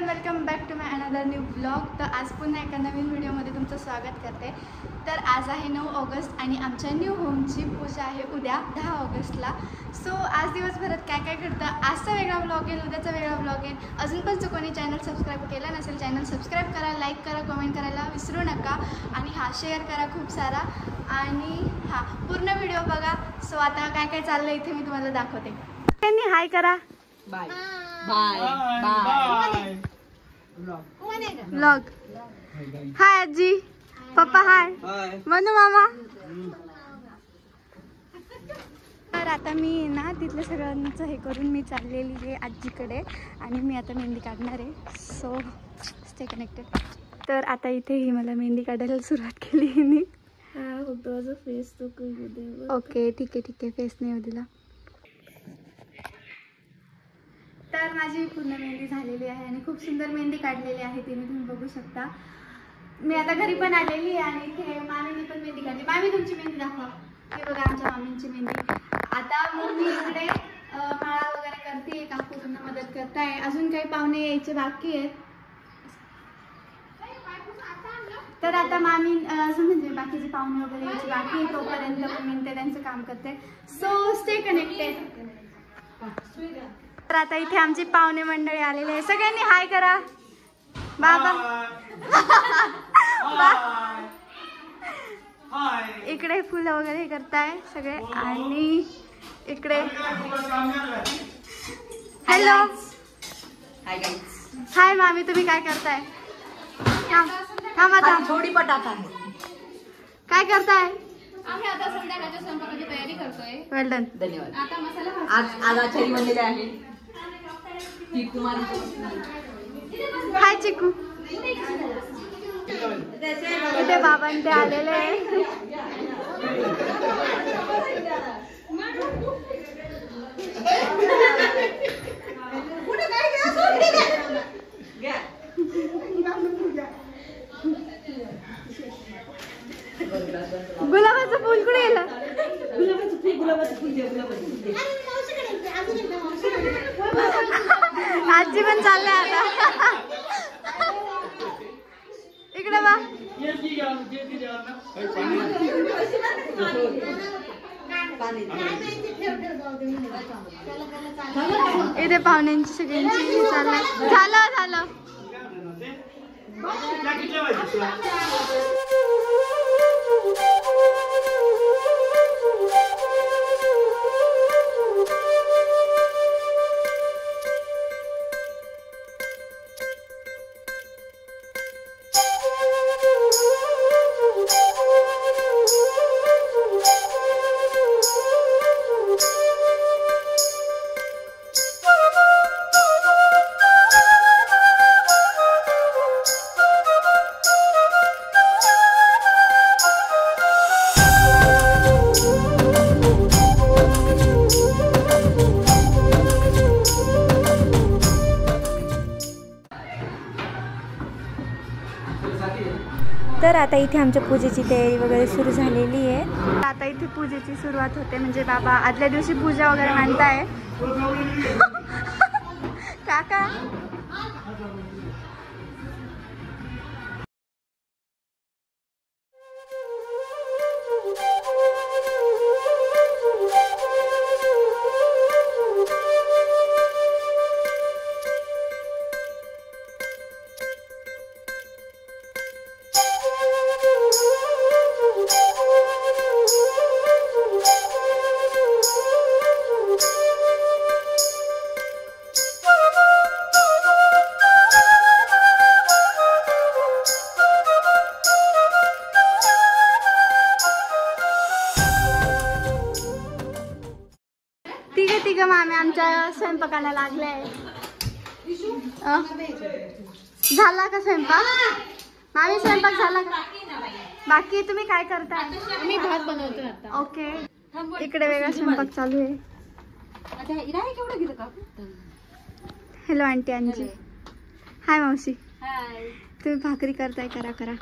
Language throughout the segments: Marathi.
Welcome back to my another new blog. तर आज पुन्हा एका नवीन व्हिडिओमध्ये तुमचं स्वागत करते। तर आज आहे 9 ऑगस्ट आणि आमच्या न्यू होमची पूजा आहे उद्या 10 ऑगस्टला। सो आज दिवसभरात काय काय घडतं, आजचा वेगळा ब्लॉग येईल, उद्याचा वेगळा ब्लॉग येईल। अजून पण जो कोणी चॅनल सबस्क्राईब केला नसेल चॅनल सबस्क्राईब करा, लाईक करा, कमेंट करायला विसरू नका आणि शेअर करा खूप सारा आणि पूर्ण व्हिडिओ बघा। सो आता काय काय चाललं इथे मी तुम्हाला दाखवते। त्यांनी हाय करा, बाय बाय बाय व्लॉग। हाय आजी, पप्पा हाय, मनू मामा। तर आता मी ना तिथलं सगळ्यांचं हे करून मी चाललेली आहे आजीकडे आणि मी आता मेहंदी काढणार आहे। So stay connected. तर आता इथे ही मला मेहंदी काढायला सुरुवात केली हिने। फेस तो ओके ठीक आहे फेस नाही दिला। तर माझी पूर्ण मेहंदी झालेली आहे आणि खूप सुंदर मेहंदी काढलेली आहे तिने, तुम्ही बघू शकता। मी आता घरी पण आलेली आहे आणि इथे मामीने पण मेहंदी काढली। मामी तुमची मेहंदी दाखवा। हे बघा आमच्या मामींची मेहंदी। आता मम्मी इकडे माळा वगैरे करते, काकू त्यांना मदत करताय। अजून काही पाहुणे यायचे बाकी आहेत। तर आता मामी असं म्हणजे बाकीचे पाहुणे वगैरे यायचे बाकी आहे, तोपर्यंत मम्मी त्यांचं काम करते। So stay connected. तर आता इथे आमची पाहुणे मंडळी आलेले आहे, सगळ्यांनी हाय करा। बाबा इकडे फुलं वगैरे हे करताय सगळे आणि इकडे हॅलो हाय मामी, तुम्ही काय करताय? थोडी पटात आहे। काय करताय? आम्ही आता संध्याकाळच्या स्वयंपाकाची तयारी करतोय। वेल डन, धन्यवाद। आता मसाला आज आचारी बनलेले आहे ती कुमारी। हाय चिकू। इथे बाबां ते आलेले आहे। गुलाबाचं फुल कुठे गेलं? आजी पण चालले आता। इकडे बा, इथे पाहुण्यांची सगळ्यांची चाललंय। झालं तर आता इथे आमच्या पूजेची तयारी वगैरे सुरू झालेली आहे। आता इथे पूजेची सुरुवात होते, म्हणजे बाबा आदल्या दिवशी पूजा वगैरे मांडताय। काका तिघ मामी आमच्या स्वयंपाकाला लागले। झाला का स्वयंपाक? मामी स्वयंपाक झाला का? बाकी तुम्ही काय करताय? मी भात बनवतोय आता। ओके, इकडे वेगळा स्वयंपाक चालू आहे। हॅलो आंटी अंजी। हाय मावशी। हाय। तुम्ही भाकरी करताय, करा।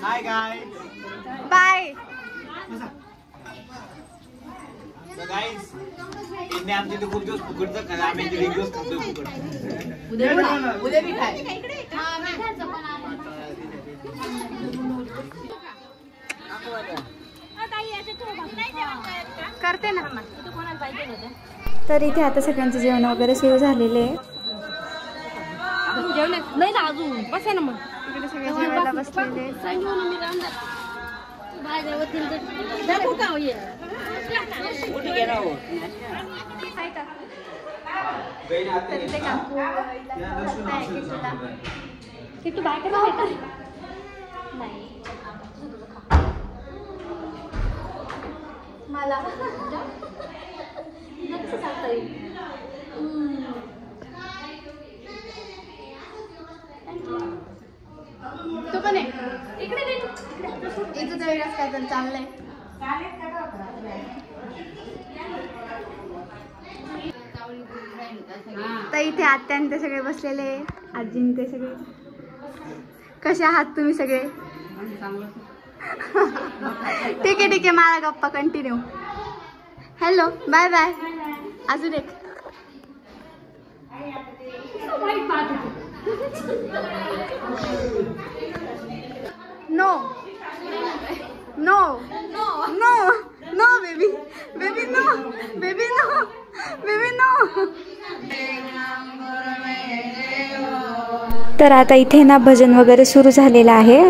Hi guys. Bye. So guys, इन्हें आमचे तो खूप दिवस फुकटचं खाल्लं. आम्ही इथे एक दिवस खातोय फुकट. उद्या बी खाय. करते ना. तर इथे आता सगळ्यांचं जेवण वगैरे सुरू झालेले आहे. जेवण नाही ना अजून बसा ना मग इकडे सगळे जेवायला बसलेले. तर ते काकू की तू बाय करा मला तू पण आहे इकडे इथं तर वेगळंच काय तर चाललंय. तर इथे आत्यान ते सगळे बसलेले, आजीन ते सगळे. कसे आहात तुम्ही सगळे? ठीक आहे मला गप्पा कंटिन्यू. Hello bye bye. अजून एक no no no no baby baby no baby no baby no. तर आता इथे ना भजन वगैरे सुरू झालेलं आहे.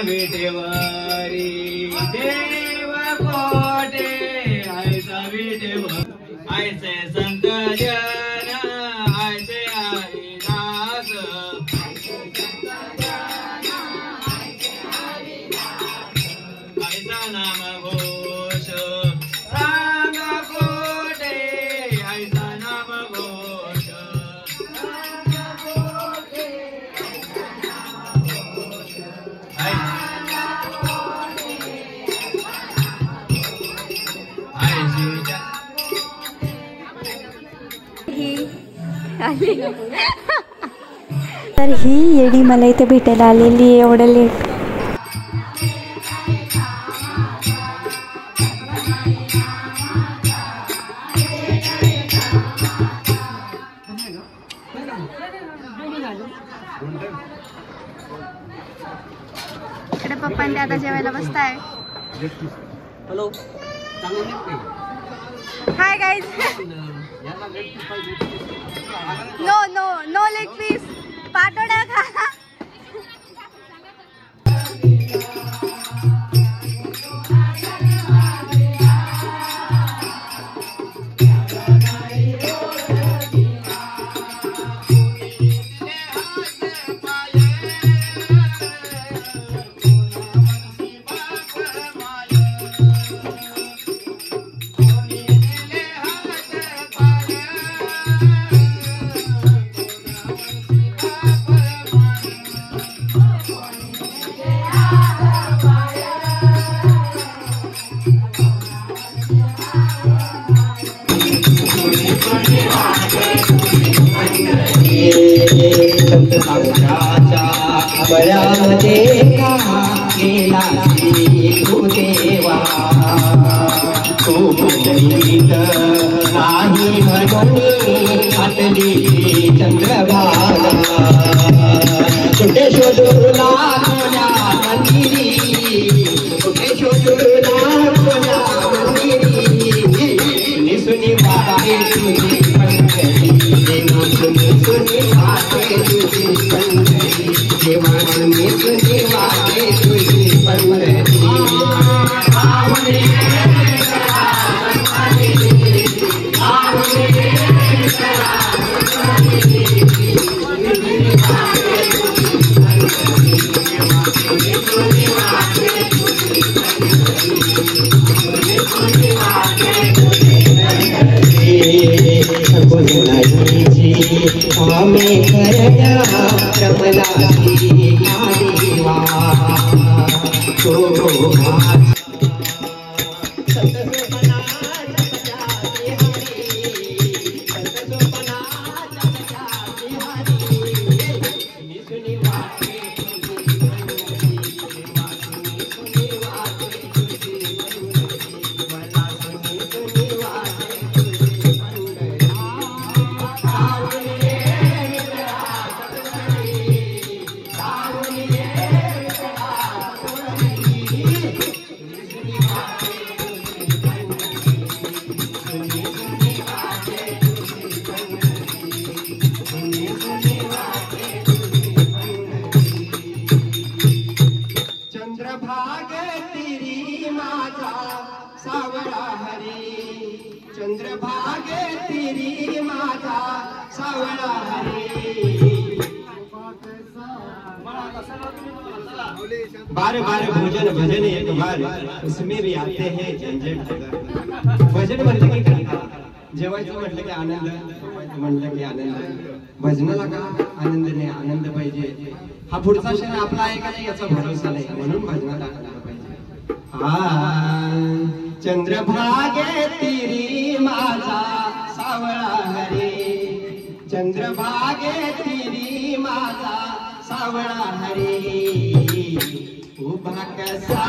विटेवारी देव कोटे ऐसा विटेव ऐसे संत जन ऐसे हरिदास ऐसा नाम घोष सांग कोटे ऐसा नाम घोष तर ही येडी मला इथे भेटायला आलेली आहे एवढं लेट. इकडे पप्पा ते आता जेवायला बसताय. Hello hi guys. No no no leg piece पाटोडा खा. बळा देखा गेला तू देवा तू मंडळीत नाही म्हणून आटली चंद्रभागा कुठे शोधूला कोणा मंदिरी कुठे शोधूला कोणा मंदिरी निसुनी वाटे तुझी पंढरी सुनी वाटे तुझी पंढरी देवा सुनी वाटे तुझी पंढरी हमें चंद्रभागे तिरी माझा सावळा हरी बार बार भोजन भजन एक बार उसमें भी आते हैं झंझट भजन म्हटलं की कंटाळा, जेवायचं म्हटलं की आनंद, झोपायचं म्हटलं की आनंद, भजनाला का आनंद नाही, आनंद पाहिजे. हा पुढचा क्षण आपला आहे का नाही याचा भरोसा नाही, म्हणून भजनाला आनंद पाहिजे. चंद्रभागे तिरी माझा सावळा हरी, चंद्रभागे तिरी माझा सावळा हरी उभा कसा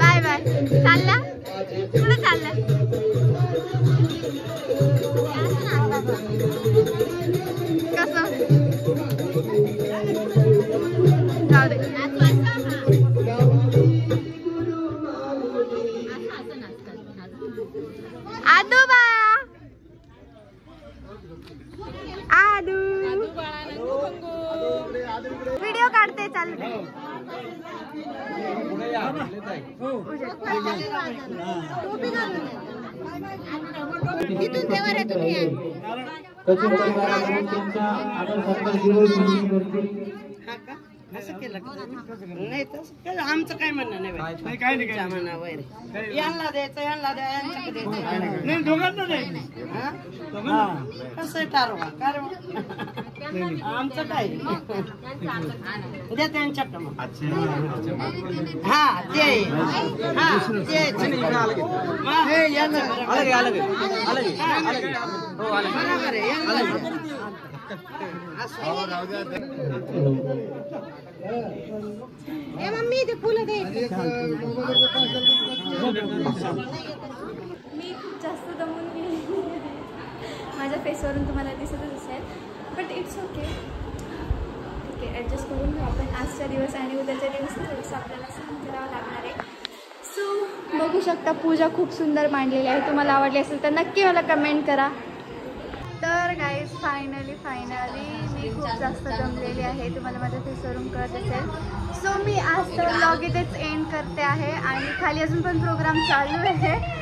बाय बाय. चालला कुठं चालला? कसं जाऊ दे. आदू बाळा आदू व्हिडिओ काढते चाल. असं केलं नाही तर आमचं काय म्हणणं नाही यांना द्यायचं यांना द्या यांच्याकडे द्यायचं दोघांना नाही. कसं ठरवा कारण आमचं काय द्या त्यांच्याकडं मग. हा ते हा ते यांना बरोबर आहे यांना मम्मी ते फुलं दे. मी खूप जास्त दमून गेली. माझ्या फेसवरून तुम्हाला दिसतच असेल बट इट्स ओके. ठीक आहे ॲडजस्ट करून घेऊ आपण. आजचा दिवस आणि उद्याच्या दिवस थोडंसं आपल्याला सहन करावं लागणार आहे. सो बघू शकता पूजा खूप सुंदर मांडलेली आहे. तुम्हाला आवडली असेल तर नक्की मला कमेंट करा. तर गाईज फायनली मी खूप जास्त दमलेली आहे. तुम्हाला माझ्या फेसवरून कळत असेल. सो मी आज तर व्लॉग इथेच एंड करते आहे आणि खाली अजून पण प्रोग्राम चालू आहे.